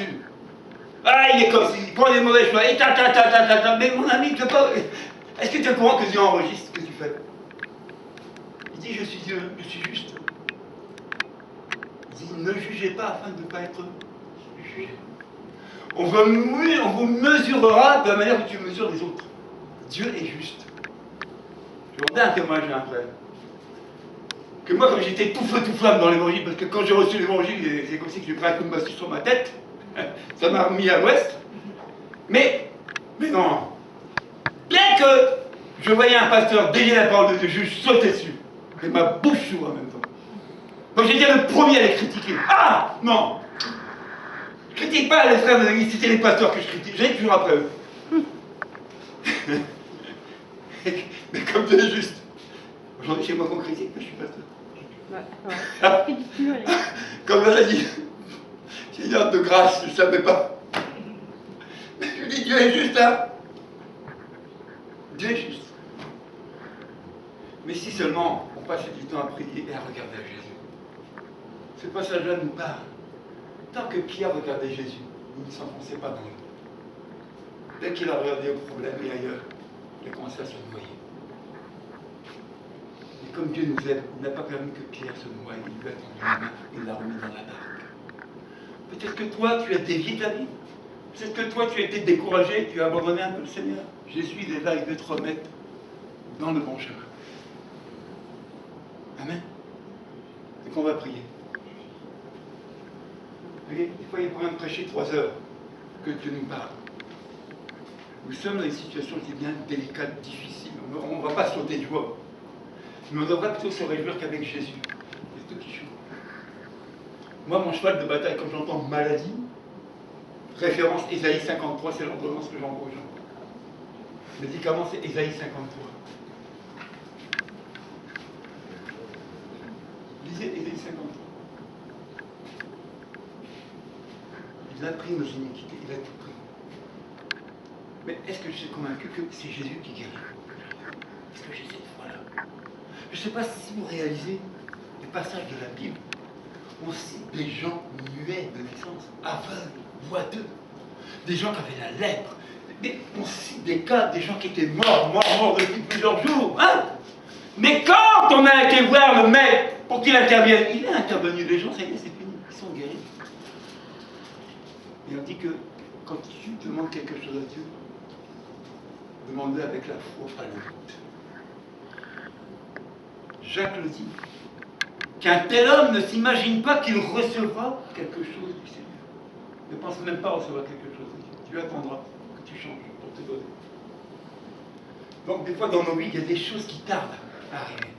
reçu. Ah, il est comme ça, il prend des mauvais choix, et mais mon ami, tu pas... Est-ce que tu es au courant que Dieu enregistre ce que tu fais? Il dit, je suis Dieu, je suis juste. Il dit, ne jugez pas afin de ne pas être jugé. On vous mesurera de la manière que tu mesures les autres. Dieu est juste. Je vais vous donner un témoignage d'un frère. Que moi, comme j'étais tout feu, tout flamme dans l'évangile, parce que quand j'ai reçu l'évangile, c'est comme si j'ai pris un coup de massue sur ma tête, ça m'a remis à l'ouest. Mais non. Bien que je voyais un pasteur délier la parole de Dieu, je sautais dessus. Et ma bouche s'ouvre en même temps. Donc j'étais le premier à les critiquer. Ah non. Je critique pas les frères de l'église, c'était les pasteurs que je critique. J'allais toujours après eux. Mais comme Dieu est juste. Aujourd'hui, chez moi qu'on critique, mais je suis pasteur. Comme elle a dit, Seigneur de grâce, je ne savais pas. Mais je dis, Dieu est juste, hein. Dieu est juste. Mais si seulement on passait du temps à prier et à regarder à Jésus. Ce passage-là nous parle. Tant que Pierre regardait Jésus, il ne s'enfonçait pas dans l'eau. Dès qu'il a regardé au problème et ailleurs, il a commencé à se noyer. Et comme Dieu nous aime, il n'a pas permis que Pierre se noie, il lui a tendu la main et il l'a remis dans la barque. Peut-être que toi, tu as dévié ta vie. Peut-être que toi, tu as été découragé, tu as abandonné un peu le Seigneur. Jésus, il est là, il veut te remettre dans le bon chemin. Amen. Donc on va prier. Des fois, il n'y a pas besoin de prêcher 3 heures que Dieu nous parle. Nous sommes dans une situation qui est bien délicate, difficile. On ne va pas sauter de joie. Mais on devrait plutôt se réjouir qu'avec Jésus. C'est tout qui joue. Moi, mon cheval de bataille, quand j'entends maladie, référence Ésaïe 53, c'est l'ordonnance que j'envoie aux gens. Le médicament, c'est Ésaïe 53. Lisez Ésaïe 53. Il a pris nos iniquités, il a tout pris. Mais est-ce que je suis convaincu que c'est Jésus qui guérit? Est-ce que j'ai cette foi-là? Je ne sais pas si vous réalisez les passages de la Bible. On cite des gens muets de naissance, aveugles, boiteux, des gens qui avaient la lèpre. On cite des cas, des gens qui étaient morts depuis plusieurs jours. Hein? Mais quand on a été voir le maître pour qu'il intervienne, il est intervenu. Les gens, ça y est, c'est fini, ils sont guéris. Et on dit que quand tu demandes quelque chose à Dieu, demande-le avec la foi, pas le doute. Jacques le dit, qu'un tel homme ne s'imagine pas qu'il recevra quelque chose du Seigneur. Ne pense même pas recevoir quelque chose de Dieu. Dieu attendra que tu changes pour te donner. Donc des fois dans nos vies, il y a des choses qui tardent à arriver.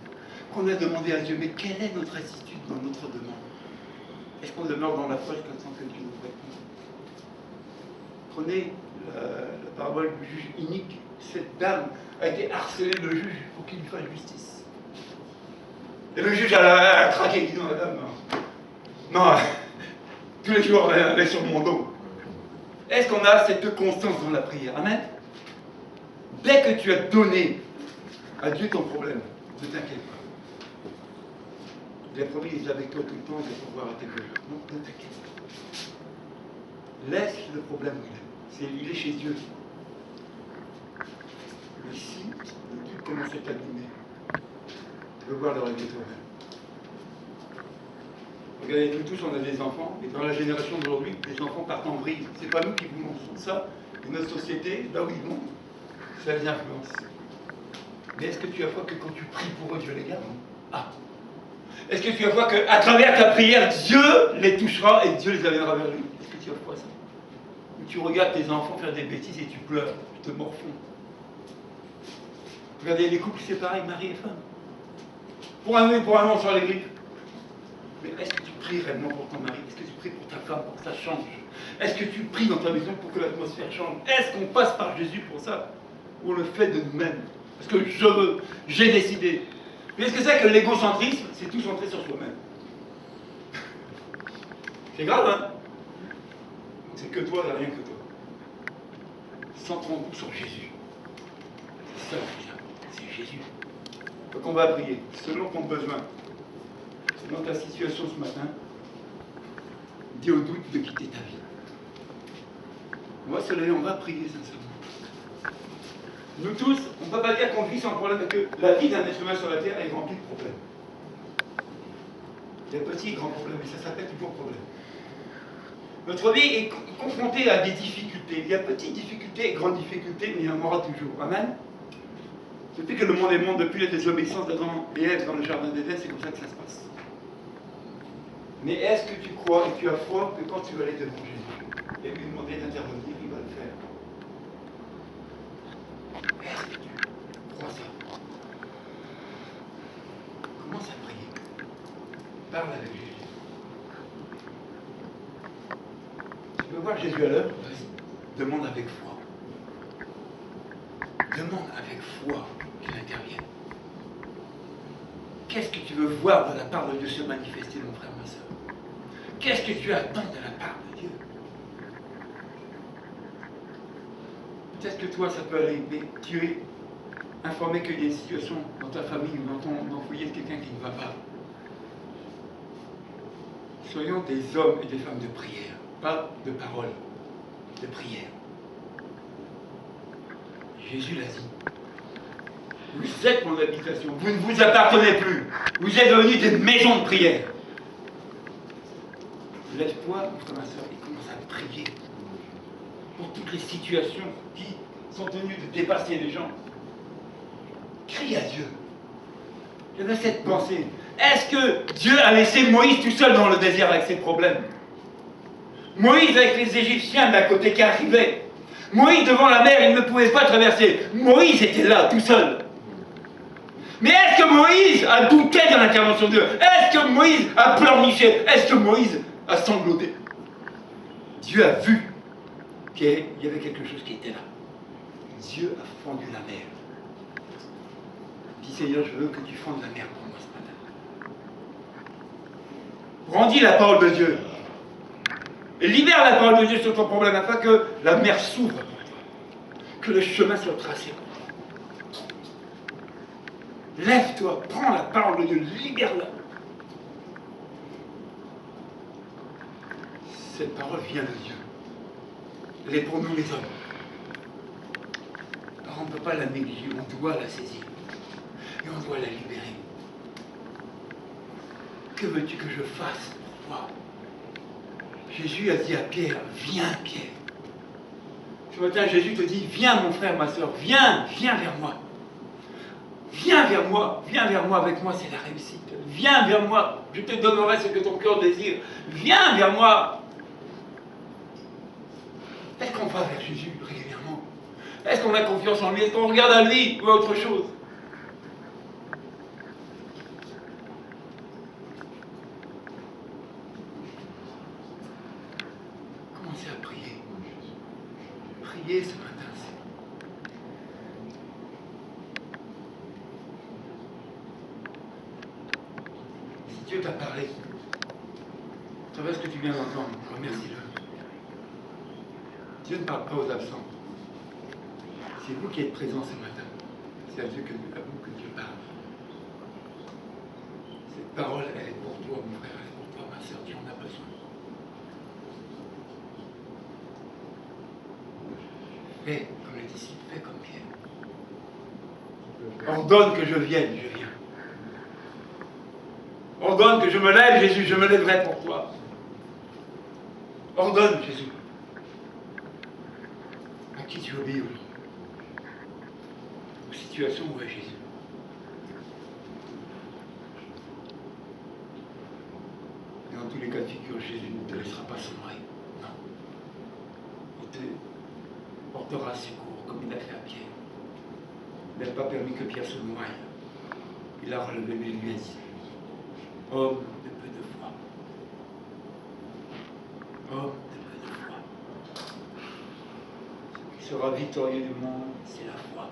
Qu'on a demandé à Dieu, mais quelle est notre attitude dans notre demande? Est-ce qu'on demeure dans la foi jusqu'à temps que Dieu nous réponde? Prenez la parabole du juge inique. Cette dame a été harcelée le juge pour qu'il lui fasse justice. Et le juge a craqué, il dit non, madame, non, tous les jours elle est sur mon dos. Est-ce qu'on a cette constance dans la prière? Amen. Dès que tu as donné à Dieu ton problème, ne t'inquiète pas. Il a promis, il est avec toi tout le temps, il va pouvoir à tes besoins. Non, ne t'inquiète pas. Laisse le problème où il est. Il est chez Dieu. Mais si tu commences à t'abîmer, tu peux voir le régler toi-même. Regardez, nous tous, on a des enfants, et dans la génération d'aujourd'hui, les enfants partent en vrille. C'est pas nous qui vous montrons ça. Et notre société, là où ils vont, ça les influence. Mais est-ce que tu as foi que quand tu pries pour eux, Dieu les garde? Ah. Est-ce que tu as foi qu'à travers ta prière, Dieu les touchera et Dieu les amènera vers lui? Est-ce que tu as foi ça? Ou tu regardes tes enfants faire des bêtises et tu pleures, tu te morfonds. Regardez les couples, c'est pareil, mari et femme. Pour un oui, pour un non sur les grippes. Mais est-ce que tu pries réellement pour ton mari? Est-ce que tu pries pour ta femme pour que ça change? Est-ce que tu pries dans ta maison pour que l'atmosphère change? Est-ce qu'on passe par Jésus pour ça? Ou on le fait de nous-mêmes? Parce que je veux, j'ai décidé. Mais est-ce que c'est que l'égocentrisme, c'est tout centré sur soi-même? C'est grave, hein? C'est que toi, rien que toi. Centrons-nous sur Jésus. C'est ça le plus important, c'est Jésus. Donc on va prier, selon ton besoin. Selon ta situation ce matin, dis au doute de quitter ta vie. On va se lever, on va prier sincèrement. Nous tous, on ne peut pas dire qu'on vit sans problème, parce que la vie d'un être humain sur la terre est remplie de problèmes. Il y a petits et grands problèmes, et ça s'appelle toujours problème. Notre vie est confrontée à des difficultés. Il y a petites difficultés et grandes difficultés, mais il y en aura toujours. Amen. Depuis que le monde est monde, depuis la désobéissance d'Adam et Ève dans le jardin d'Éden, c'est comme ça que ça se passe. Mais est-ce que tu crois et tu as foi que quand tu vas aller devant Jésus et lui demander d'intervenir, il va le faire? Est-ce que tu crois ça? Commence à prier. Parle avec Jésus. Tu veux voir Jésus à l'œuvre? Vas-y. Demande avec foi. Demande avec foi qu'il intervienne. Qu'est-ce que tu veux voir de la part de Dieu se manifester, mon frère, ma soeur? Qu'est-ce que tu attends de la part de Dieu? Peut-être que toi, ça peut aller, mais tu es informé qu'il y a une situation dans ta famille ou dans ton foyer de quelqu'un qui ne va pas. Soyons des hommes et des femmes de prière, pas de parole, de prière. Jésus l'a dit. Vous êtes mon habitation, vous ne vous appartenez plus. Vous êtes devenus des maisons de prière. Lève-toi, mon frère, ma soeur, et commence à prier pour toutes les situations qui sont tenues de dépasser les gens. Crie à Dieu. J'avais cette pensée. Est-ce que Dieu a laissé Moïse tout seul dans le désert avec ses problèmes? Moïse avec les Égyptiens d'un côté qui arrivaient. Moïse devant la mer, il ne pouvait pas traverser. Moïse était là, tout seul. Mais est-ce que Moïse a douté de l'intervention de Dieu? Est-ce que Moïse a pleurniché? Est-ce que Moïse a sangloté? Dieu a vu qu'il y avait quelque chose qui était là. Dieu a fendu la mer. Dis Seigneur, je veux que tu fendes la mer pour moi ce matin. Brandis la parole de Dieu. Et libère la parole de Dieu sur ton problème afin que la mer s'ouvre pour toi. Que le chemin soit tracé pour toi. Lève-toi, prends la parole de Dieu, libère-la. Cette parole vient de Dieu. Elle est pour nous les hommes. Alors on ne peut pas la négliger, on doit la saisir. Et on doit la libérer. Que veux-tu que je fasse pour toi? Jésus a dit à Pierre, viens Pierre. Ce matin, Jésus te dit, viens mon frère, ma soeur, viens vers moi. Viens vers moi, avec moi c'est la réussite. Viens vers moi, je te donnerai ce que ton cœur désire. Viens vers moi. Est-ce qu'on va vers Jésus régulièrement? Est-ce qu'on a confiance en lui? Est-ce qu'on regarde à lui ou à autre chose? Commencez à prier. Priez ce matin. Si Dieu t'a parlé, à travers ce que tu viens d'entendre, remercie-le. Dieu ne parle pas aux absents. C'est vous qui êtes présents ce matin. C'est à vous que Dieu parle. Cette parole, elle est pour toi, mon frère, elle est pour toi, ma soeur, tu en as besoin. Fais comme les disciples, fais comme Pierre. Ordonne que je vienne, je viens. Ordonne que je me lève, Jésus, je me lèverai pour toi. Ordonne, Jésus. À qui tu obéis aujourd'hui? Aux situations où est Jésus? Et dans tous les cas de figure, Jésus ne te laissera pas sombrer. Non. Il te portera secours, comme il a fait à Pierre. Il n'a pas permis que Pierre se noie. Il a relevé, mais il lui a dit, homme de peu de foi. Homme de peu de foi. Ce qui sera victorieux du monde, c'est la foi.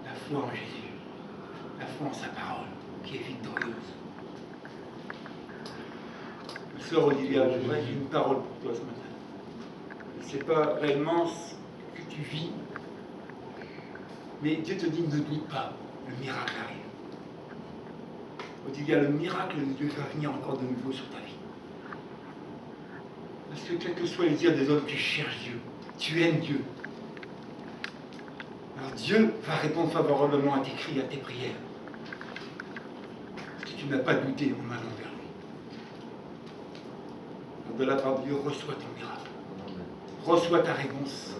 La foi en Jésus. La foi en sa parole, qui est victorieuse. Sœur Olivia, je voudrais une parole pour toi ce matin. Ce n'est pas réellement ce que tu vis, mais Dieu te dit, ne doute pas, le miracle arrive. Olivia, le miracle de Dieu va venir encore de nouveau sur ta vie. Parce que quels que soient les dires des autres, tu cherches Dieu. Tu aimes Dieu. Alors Dieu va répondre favorablement à tes cris, à tes prières. Parce que tu n'as pas douté en allant vers lui. Alors de la part de Dieu, reçois ton miracle. Reçois ta réponse.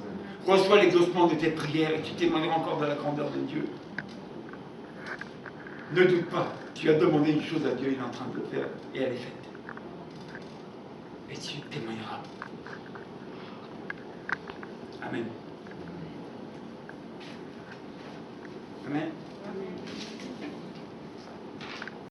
Reçois l'exaucement de tes prières et tu témoigneras encore de la grandeur de Dieu. Ne doute pas. Tu as demandé une chose à Dieu, il est en train de le faire et elle est faite. Et tu témoigneras. Amen. Amen.